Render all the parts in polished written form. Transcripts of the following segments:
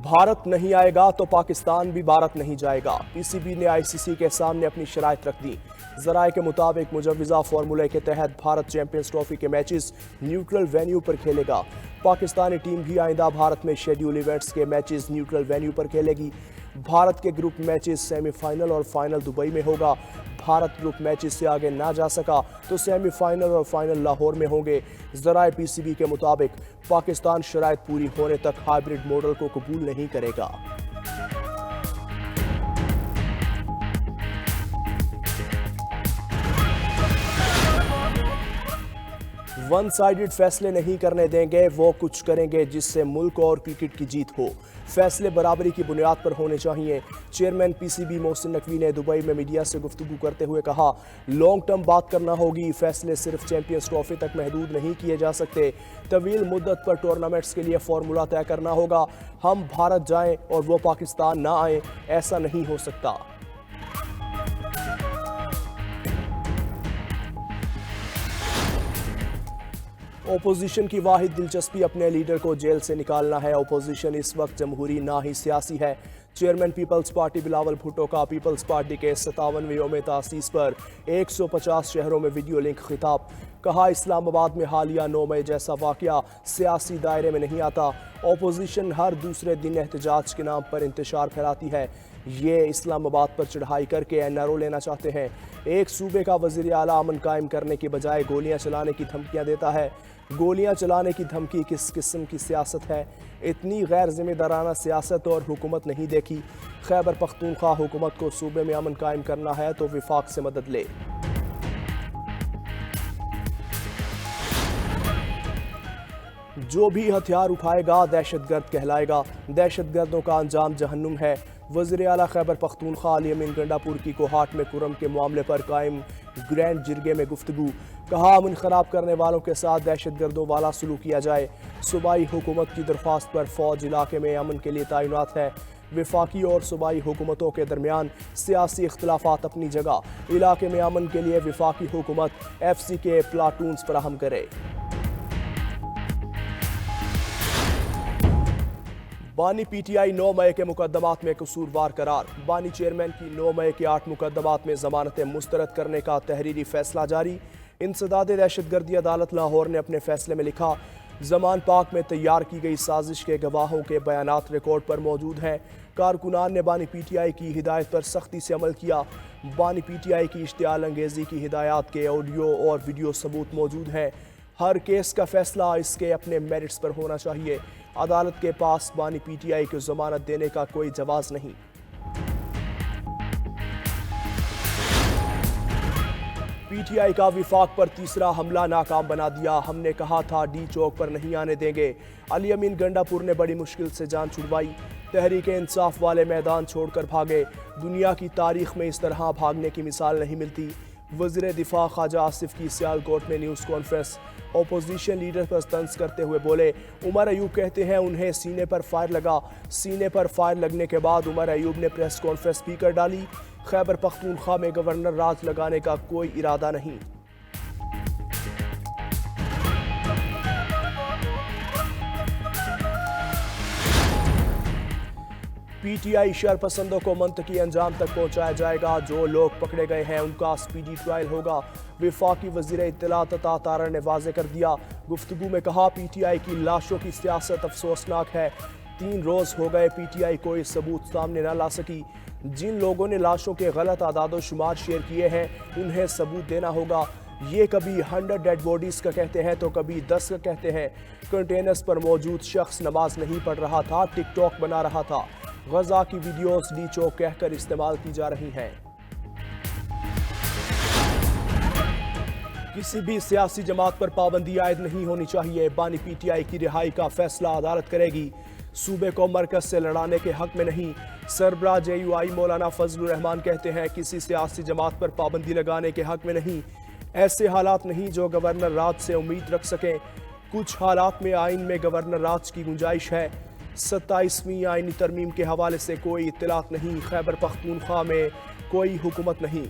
भारत नहीं आएगा तो पाकिस्तान भी भारत नहीं जाएगा। पीसीबी ने आईसीसी के सामने अपनी शराइत रख दी। जराये के मुताबिक मुजव्वजा फार्मूले के तहत भारत चैंपियंस ट्रॉफी के मैचेस न्यूट्रल वेन्यू पर खेलेगा। पाकिस्तानी टीम भी आइंदा भारत में शेड्यूल इवेंट्स के मैचेस न्यूट्रल वेन्यू पर खेलेगी। भारत के ग्रुप मैचेस सेमीफाइनल और फाइनल दुबई में होगा। भारत ग्रुप मैचेस से आगे ना जा सका तो सेमीफाइनल और फाइनल लाहौर में होंगे। जराये पीसीबी के मुताबिक पाकिस्तान शराइत पूरी होने तक हाइब्रिड मॉडल को कबूल नहीं करेगा। वन साइडेड फैसले नहीं करने देंगे, वो कुछ करेंगे जिससे मुल्क और क्रिकेट की जीत हो। फैसले बराबरी की बुनियाद पर होने चाहिए। चेयरमैन पीसीबी मोहसिन नकवी ने दुबई में मीडिया से गुफ्तगू करते हुए कहा, लॉन्ग टर्म बात करना होगी। फैसले सिर्फ चैंपियंस ट्रॉफी तक महदूद नहीं किए जा सकते। तवील मुद्दत पर टूर्नामेंट्स के लिए फॉर्मूला तय करना होगा। हम भारत जाएं और वो पाकिस्तान ना आए, ऐसा नहीं हो सकता। ओपोजिशन की वाहिद दिलचस्पी अपने लीडर को जेल से निकालना है। ओपोजिशन इस वक्त जमहूरी ना ही सियासी है। Chairman peoples party Bilawal Bhutto का पीपल्स पार्टी के 57वें यौम तासीस पर 150 शहरों में वीडियो लिंक खिताब। कहा, इस्लामाबाद में हालिया 9 मई जैसा वाकया सियासी दायरे में नहीं आता। ओपोजिशन हर दूसरे दिन एहतजाज के नाम पर इंतशार फैलाती है। ये इस्लामाबाद पर चढ़ाई करके एनआरओ लेना चाहते हैं। एक सूबे का वज़ीर आला अमन कायम करने की बजाय गोलियां चलाने की धमकियां देता है। गोलियां चलाने की धमकी किस किस्म की सियासत है? इतनी गैर जिम्मेदाराना सियासत और हुकूमत नहीं देखी। खैबर पख्तूनख्वा हुकूमत को सूबे में अमन कायम करना है तो विफाक से मदद ले। जो भी हथियार उठाएगा दहशतगर्द कहलाएगा। दहशतगर्दों का अंजाम जहन्नुम है। वज़ीर आला खैबर पख्तूनख्वा अली अमीन गंडापुर की कोहाट में कुरम के मामले पर कायम ग्रैंड जिरगे में गुफ्तगू। कहा, अमन खराब करने वालों के साथ दहशतगर्दों वाला सलूक किया जाए। सूबाई हुकूमत की दरख्वास्त पर फौज इलाके में अमन के लिए तैनात है। विफाकी और सूबाई हुकूमतों के दरमियान सियासी इख्तलाफात अपनी जगह। इलाके में अमन के लिए विफाकी हुकूमत FC के प्लाटून्स फराहम करे। बानी PTI 9 मई के मुकदमात में कसूरवार करार। बानी चेयरमैन की 9 मई के 8 मुकदमात में जमानतें मुस्तरद करने का तहरीरी फैसला जारी। इंसदाद दहशतगर्दी अदालत लाहौर ने अपने फैसले में लिखा, जमान पाक में तैयार की गई साजिश के गवाहों के बयानात रिकॉर्ड पर मौजूद हैं। कारकुनान ने बानी PTI की हिदायत पर सख्ती से अमल किया। बानी PTI की इश्तियाल अंगेजी की हिदायत के ऑडियो और वीडियो सबूत मौजूद हैं। हर केस का फैसला इसके अपने मेरिट्स पर होना चाहिए। अदालत के पास बानी PTI को जमानत देने का कोई जवाज नहीं। PTI का विफाक पर तीसरा हमला नाकाम बना दिया। हमने कहा था डी चौक पर नहीं आने देंगे। अली अमीन गंडापुर ने बड़ी मुश्किल से जान छुड़वाई। तहरीक इंसाफ वाले मैदान छोड़कर भागे। दुनिया की तारीख में इस तरह भागने की मिसाल नहीं मिलती। वज़ीर दिफा ख्वाजा आसिफ की सियालकोट में न्यूज़ कॉन्फ्रेंस। ओपोजिशन लीडर पर तंज करते हुए बोले, उमर अयूब कहते हैं उन्हें सीने पर फायर लगा। सीने पर फायर लगने के बाद उमर अयूब ने प्रेस कॉन्फ्रेंस भी कर डाली। खैबर पख्तूनख्वा में गवर्नर राज लगाने का कोई इरादा नहीं। PTI शरपसंदों को मंतकी अंजाम तक पहुंचाया जाएगा। जो लोग पकड़े गए हैं उनका स्पीडी ट्रायल होगा। विफाकी वज़ीर इत्तलात अता तारा ने वाज़े कर दिया। गुफ्तगू में कहा, PTI की लाशों की सियासत अफसोसनाक है। 3 रोज़ हो गए PTI कोई सबूत सामने न ला सकी। जिन लोगों ने लाशों के गलत आदादो शुमार शेयर किए हैं उन्हें सबूत देना होगा। ये कभी 100 डेड बॉडीज़ का कहते हैं तो कभी 10 का कहते हैं। कंटेनर्स पर मौजूद शख्स नमाज नहीं पढ़ रहा था, टिकटॉक बना रहा था। गजा की वीडियोस डी चौक कहकर इस्तेमाल की जा रही हैं। किसी भी सियासी जमात पर पाबंदी आयद नहीं होनी चाहिए। बानी PTI की रिहाई का फैसला अदालत करेगी। सूबे को मरकज से लड़ाने के हक में नहीं। सरबराह JUI मौलाना फजलुर रहमान कहते हैं, किसी सियासी जमात पर पाबंदी लगाने के हक में नहीं। ऐसे हालात नहीं जो गवर्नर राज से उम्मीद रख सकें। कुछ हालात में आइन में गवर्नर राज की गुंजाइश है। 27वीं आइनी तरमीम के हवाले से कोई इत्तलात नहीं। खैबर पख्तूनख्वा में कोई हुकूमत नहीं।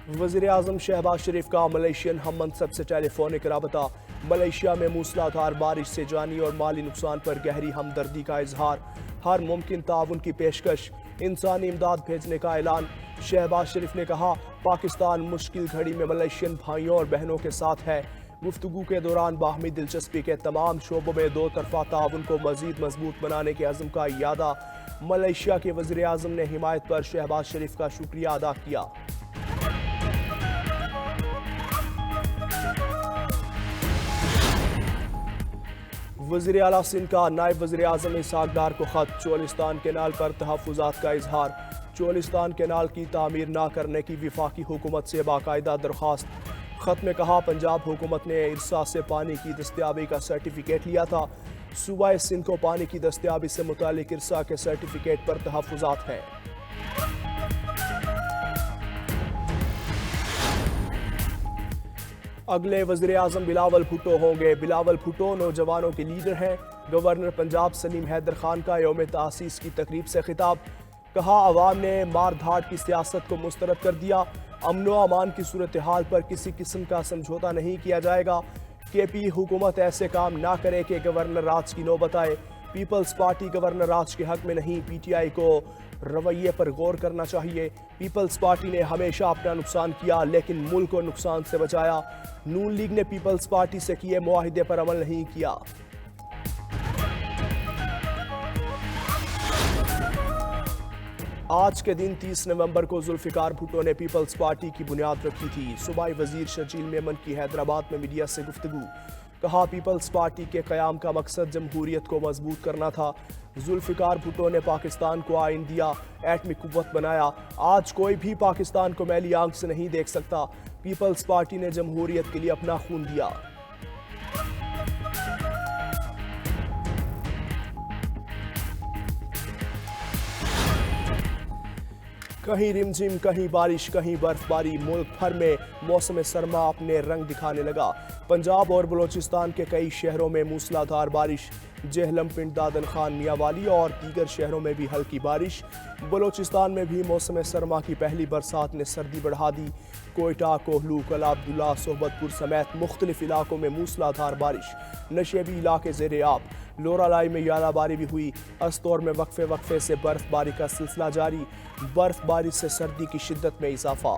वज़ीर-ए-आज़म शहबाज शरीफ का मलेशियन हम मनसब से टेलीफोनिक रबता। मलेशिया में मूसलाधार बारिश से जानी और माली नुकसान पर गहरी हमदर्दी का इजहार। हर मुमकिन ताउन की पेशकश, इंसानी इमदाद भेजने का ऐलान। शहबाज शरीफ ने कहा, पाकिस्तान मुश्किल घड़ी में मलेशियन भाइयों और बहनों के साथ है। गुफ्तगू के दौरान बाहमी दिलचस्पी के तमाम शोबों में दो तरफा ताउन को मजीद मजबूत बनाने के अज़्म का इयादा। मलेशिया के वज़ीर-ए-आज़म ने हिमायत पर शहबाज शरीफ का शुक्रिया अदा किया। वज़ीर आला सिंध का नायब वज़ीर-ए-आज़म इसहाक डार को खत। चोलिस्तान केनाल पर तहफ़्फ़ुज़ात का इजहार। चोलिस्तान केनाल की तामीर न करने की वफाकी हुकूमत से बाकायदा दरख्वास्त। खत में कहा, पंजाब हुकूमत ने इरसा से पानी की दस्तयाबी का सर्टिफिकेट लिया था। सूबाए सिंध को पानी की दस्तयाबी से मुतालिक इरसा के सर्टिफिकेट पर तहफ़्फ़ुज़ात हैं। अगले वज़ीर-ए-आज़म बिलावल भुट्टो होंगे। बिलावल भुट्टो नौजवानों के लीडर हैं। गवर्नर पंजाब सलीम हैदर खान का यौम तासीस की तकरीब से खिताब। कहा, अवाम ने मार धाड़ की सियासत को मुस्तरद कर दिया। अमन व अमान की सूरत हाल पर किसी किस्म का समझौता नहीं किया जाएगा। KP हुकूमत ऐसे काम ना करे कि गवर्नर राज की नौबत आए। पीपल्स पार्टी गवर्नर राज के हक में नहीं, PTI को रवैये पर गौर करना चाहिए। पीपल्स पार्टी ने हमेशा अपना नुकसान किया लेकिन मुल्क को नुकसान से बचाया। नून लीग ने पीपल्स पार्टी से किए मुआहिदे पर अमल नहीं किया। आज के दिन 30 नवंबर को जुल्फिकार भुट्टो ने पीपल्स पार्टी की बुनियाद रखी थी। सूबाई वजीर शर्जील मेमन की हैदराबाद में मीडिया से गुफ्तगू। कहा, पीपल्स पार्टी के क़याम का मकसद जमहूरियत को मजबूत करना था। जुल्फिकार भुट्टो ने पाकिस्तान को आइन दिया, एटमी कुव्वत बनाया। आज कोई भी पाकिस्तान को मैली आंख से नहीं देख सकता। पीपल्स पार्टी ने जमहूरियत के लिए अपना खून दिया। कहीं रिमझिम, कहीं बारिश, कहीं बर्फबारी। मुल्क भर में मौसम सरमा अपने रंग दिखाने लगा। पंजाब और बलोचिस्तान के कई शहरों में मूसलाधार बारिश। जेहलम, पिंड दादन खान, मियांवाली और दीगर शहरों में भी हल्की बारिश। बलोचिस्तान में भी मौसम सरमा की पहली बरसात ने सर्दी बढ़ा दी। कोयटा, कोहलू, कला अब्दुल्ला, सोहबतपुर समेत मुख्तलिफ इलाकों में मूसलाधार बारिश। नशेबी इलाके ज़ेरे आब। लोरालाई में यालाबारी भी हुई। अस्तौर में वक्फे वक्फे से बर्फबारी का सिलसिला जारी। बर्फबारी से सर्दी की शिद्दत में इजाफा।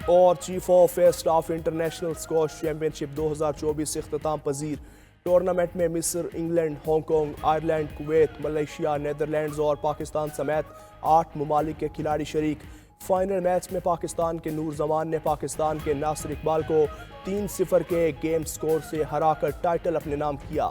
और chief of staff international squash championship 2024 इख्तिताम पजीर। टूर्नामेंट में मिस्र, England, Hong Kong, Ireland, Kuwait, Malaysia, Netherlands और पाकिस्तान समेत 8 ममालिक के खिलाड़ी शरीक। फाइनल मैच में पाकिस्तान के नूर जमान ने पाकिस्तान के नासिर इकबाल को 3-0 के गेम स्कोर से हराकर टाइटल अपने नाम किया।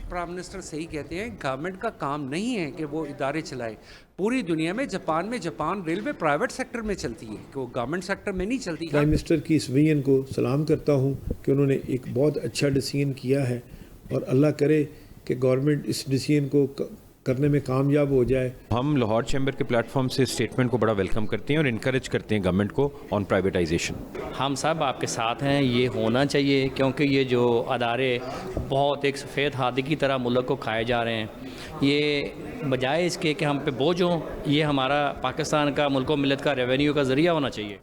प्राइम मिनिस्टर सही कहते हैं, गवर्नमेंट का काम नहीं है कि वो इदारे चलाए। पूरी दुनिया में जापान रेलवे प्राइवेट सेक्टर में चलती है, कि वो गवर्नमेंट सेक्टर में नहीं चलती। प्राइम मिनिस्टर की इस विजन को सलाम करता हूँ कि उन्होंने एक बहुत अच्छा डिसीजन किया है और अल्लाह करे कि गवर्नमेंट इस डिसीजन को करने में कामयाब हो जाए। हम लाहौर चैम्बर के प्लेटफॉर्म से स्टेटमेंट को बड़ा वेलकम करते हैं और इनकरेज करते हैं गवर्नमेंट को ऑन प्राइवेटाइजेशन। हम सब आपके साथ हैं, ये होना चाहिए क्योंकि ये जो अदारे बहुत एक सफ़ेद हाथी की तरह मुल्क को खाए जा रहे हैं, ये बजाय इसके कि हम पे बोझ हों, ये हमारा पाकिस्तान का मुल्क मिलत का रेवेन्यू का ज़रिया होना चाहिए।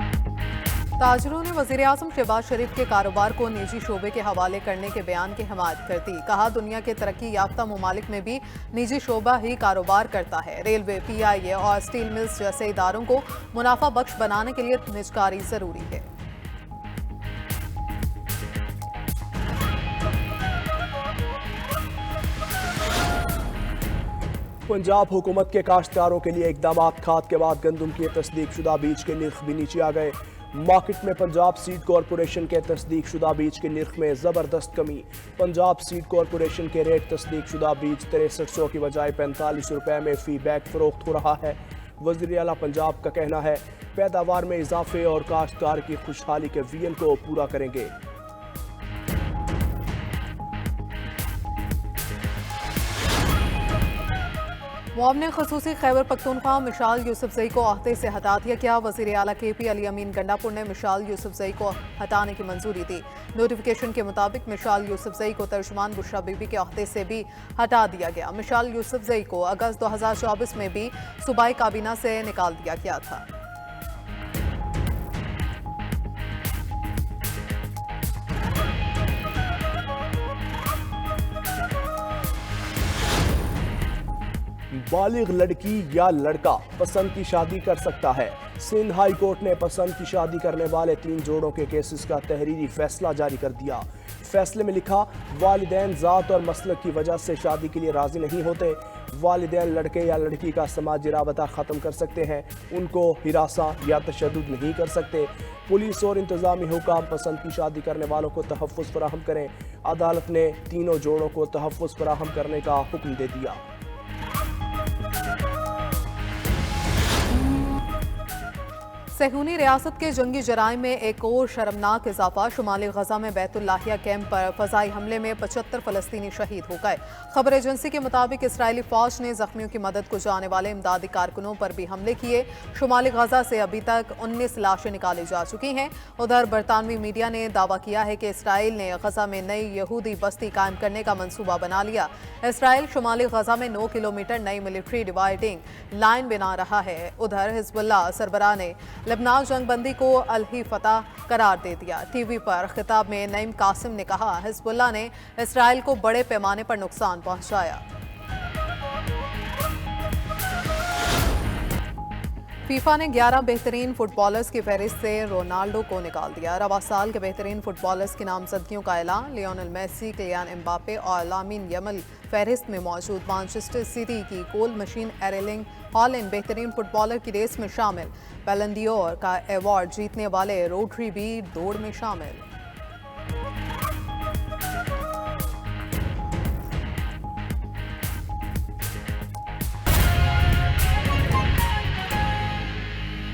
ताजरों ने वज़ीर-ए-आज़म शहबाज शरीफ के कारोबार को निजी शोबे के हवाले करने के बयान की हिमायत कर दी। कहा, दुनिया के तरक्की याफ्ता ममालिक में भी निजी शोबा ही कारोबार करता है। रेलवे, PIA और स्टील मिल्स जैसे इदारों को मुनाफा बख्श बनाने के लिए निजकारी ज़रूरी है। पंजाब हुकूमत के काश्तकारों के लिए इकदाम। खाद के बाद गंदम के तस्दीक शुदा बीज के निर्ख भी नीचे आ गए। मार्केट में पंजाब सीड कॉरपोरेशन के तस्दीक शुदा बीज के निर्ख में ज़बरदस्त कमी। पंजाब सीड कॉरपोरेशन के रेट तस्दीक शुदा बीज 6300 की बजाय 45 रुपए में फी बैग फरोख्त हो रहा है। वज़ीर आला पंजाब का कहना है, पैदावार में इजाफे और काश्तकार की खुशहाली के विजन को पूरा करेंगे। मुआवने खसूसी खैबर पख्तूनख्वा मिशाल यूसुफजई को अहदे से हटा दिया गया। वज़ीर आला KP अली अमीन गंडापुर ने मिशाल यूसुफजई को हटाने की मंजूरी दी। नोटिफिकेशन के मुताबिक मिशाल यूसुफजई को तर्जुमान बुशरा बीबी के अहदे से भी हटा दिया गया। मिशाल यूसुफजई को अगस्त 2024 में भी सूबाई काबीना से निकाल दिया गया था। बालिग लड़की या लड़का पसंद की शादी कर सकता है। सिंध हाई कोर्ट ने पसंद की शादी करने वाले 3 जोड़ों के केसेस का तहरीरी फैसला जारी कर दिया। फैसले में लिखा, वालिदैन ज़ात और मसलक की वजह से शादी के लिए राजी नहीं होते। वालिदैन लड़के या लड़की का समाजी राबता ख़त्म कर सकते हैं, उनको हिरासा या तशद्दुद नहीं कर सकते। पुलिस और इंतज़ामी हुकाम पसंद की शादी करने वालों को तहफ़्फ़ुज़ फराहम करें। अदालत ने तीनों जोड़ों को तहफ़्फ़ुज़ फराहम करने का हुक्म दे दिया। सहूनी रियासत के जंगी जराइम में एक और शर्मनाक इजाफा। शुमाली गजा में बैतुल्लाहिया कैंप पर फजाई हमले में 75 फलस्तीनी शहीद हो गए। खबर एजेंसी के मुताबिक इसराइली फौज ने जख्मियों की मदद को जाने वाले इमदादी कारकुनों पर भी हमले किए। शुमाली गजा से अभी तक 19 लाशें निकाली जा चुकी हैं। उधर बरतानवी मीडिया ने दावा किया है कि इसराइल ने गजा में नई यहूदी बस्ती कायम करने का मंसूबा बना लिया। इसराइल शुमाली गजा में 9 किलोमीटर नई मिलिट्री डिवाइडिंग लाइन बना रहा है। उधर हिजबुल्लाह सरबराह ने लेबनान जंगबंदी को अलही फतह करार दे दिया। टीवी पर खिताब में नईम कासिम ने कहा, हिजबुल्लाह ने इसराइल को बड़े पैमाने पर नुकसान पहुंचाया। फीफा ने 11 बेहतरीन फुटबॉलर्स की फहरिस्त से रोनाल्डो को निकाल दिया। रवा साल के बेहतरीन फुटबॉलर्स की नामजदगियों का ऐलान। लियोनेल मेसी, किलियान एम्बापे और लामिन यमल फहरिस्त में मौजूद। मैनचेस्टर सिटी की गोल मशीन एरलिंग हॉलैंड बेहतरीन फुटबॉलर की रेस में शामिल। बैलन डी ओर का अवार्ड जीतने वाले रोड्री भी दौड़ में शामिल।